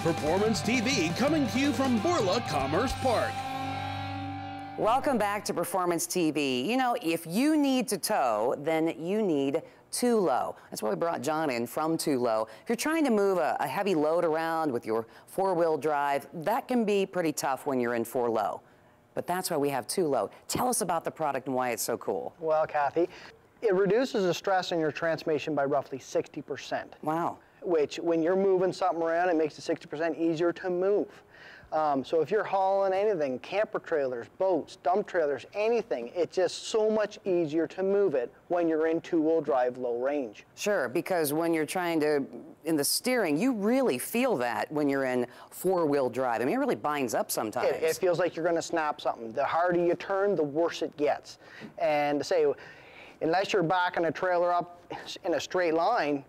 Performance TV coming to you from Borla Commerce Park. Welcome back to Performance TV. You know, if you need to tow, then you need Tulo. That's why we brought John in from Tulo. If you're trying to move a heavy load around with your four-wheel drive, that can be pretty tough when you're in 4-low. But that's why we have Tulo. Tell us about the product and why it's so cool. Well, Kathy, it reduces the stress in your transmission by roughly 60%. Wow. Which, when you're moving something around, it makes it 60% easier to move. So if you're hauling anything, camper trailers, boats, dump trailers, anything, it's just so much easier to move it when you're in two-wheel drive low range. Sure, because when you're trying to, in the steering, you really feel that when you're in four-wheel drive. I mean, it really binds up sometimes. It feels like you're going to snap something. The harder you turn, the worse it gets. And to say, unless you're backing a trailer up in a straight line,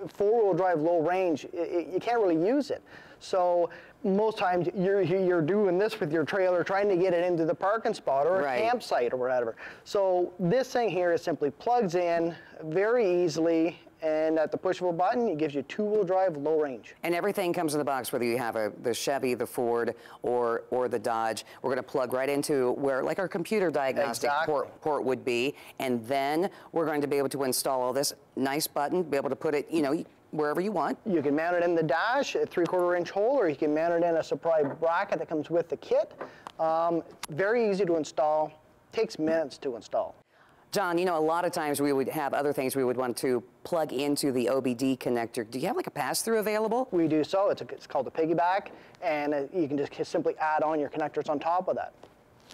four-wheel drive low range, you can't really use it. So most times you're doing this with your trailer, trying to get it into the parking spot or a campsite or whatever. So this thing here is simply plugs in very easily, and at the push of a button, it gives you two-wheel drive low range. And everything comes in the box, whether you have the Chevy, the Ford, or the Dodge. We're going to plug right into where, like our computer diagnostic port would be, and then we're going to be able to install all this nice button, be able to put it, you know, wherever you want. You can mount it in the dash, a 3/4 inch hole, or you can mount it in a supply bracket that comes with the kit. Very easy to install, takes minutes to install. John, you know, a lot of times we would have other things we would want to plug into the OBD connector. Do you have like a pass-through available? We do so. It's called a piggyback, and you can just simply add on your connectors on top of that.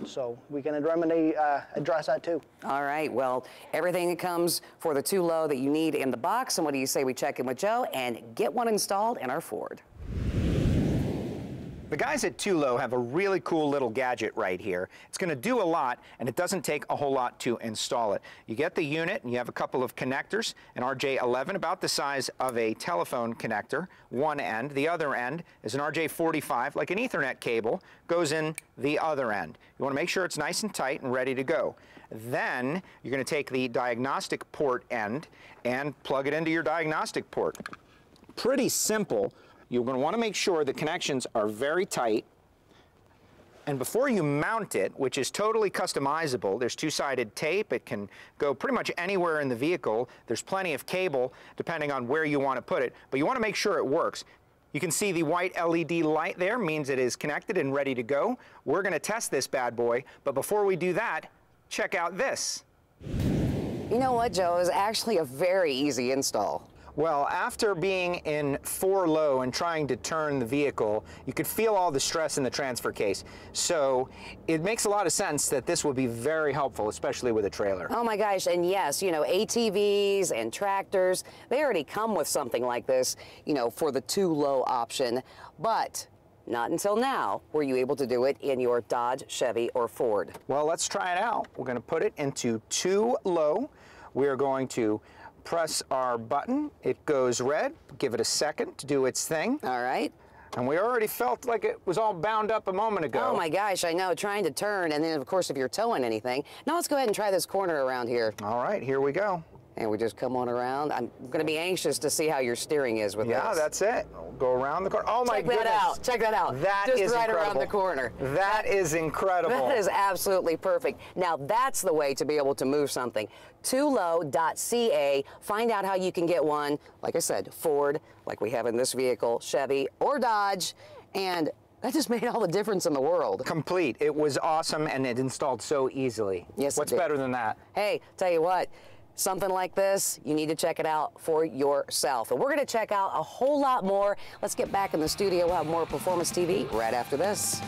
So we can address that too. All right, well, everything that comes for the Tulo that you need in the box, and what do you say we check in with Joe and get one installed in our Ford? The guys at Tulo have a really cool little gadget right here. It's going to do a lot, and it doesn't take a whole lot to install it. You get the unit, and you have a couple of connectors, an RJ11 about the size of a telephone connector, one end. The other end is an RJ45, like an Ethernet cable, goes in the other end. You want to make sure it's nice and tight and ready to go. Then you're going to take the diagnostic port end and plug it into your diagnostic port. Pretty simple. You're going to want to make sure the connections are very tight. And before you mount it, which is totally customizable, there's two-sided tape. It can go pretty much anywhere in the vehicle. There's plenty of cable depending on where you want to put it, but you want to make sure it works. You can see the white LED light there means it is connected and ready to go. We're going to test this bad boy, but before we do that, check out this. You know what, Joe? It was actually a very easy install. Well, after being in 4-low and trying to turn the vehicle, you could feel all the stress in the transfer case. So it makes a lot of sense that this would be very helpful, especially with a trailer. Oh my gosh, and yes, you know, ATVs and tractors, they already come with something like this, you know, for the 2-low option, but not until now were you able to do it in your Dodge, Chevy, or Ford. Well, let's try it out. We're going to put it into 2-low. We are going to press our button. It goes red. Give it a second to do its thing. All right. And we already felt like it was all bound up a moment ago. Oh my gosh, I know, trying to turn, and then of course if you're towing anything. Now let's go ahead and try this corner around here. All right, here we go. And we just come on around. I'm going to be anxious to see how your steering is with this. Yeah, that's it. We'll go around the corner. Oh my goodness. Check that out. Check that out. That just is right incredible. Around the corner. That is incredible. That is absolutely perfect. Now that's the way to be able to move something. Tulo.ca. Find out how you can get one. Like I said, Ford, like we have in this vehicle, Chevy, or Dodge, and that just made all the difference in the world. Complete. It was awesome, and it installed so easily. Yes, What's better than that? Hey, tell you what. Something like this, you need to check it out for yourself. And we're going to check out a whole lot more. Let's get back in the studio. We'll have more Performance TV right after this.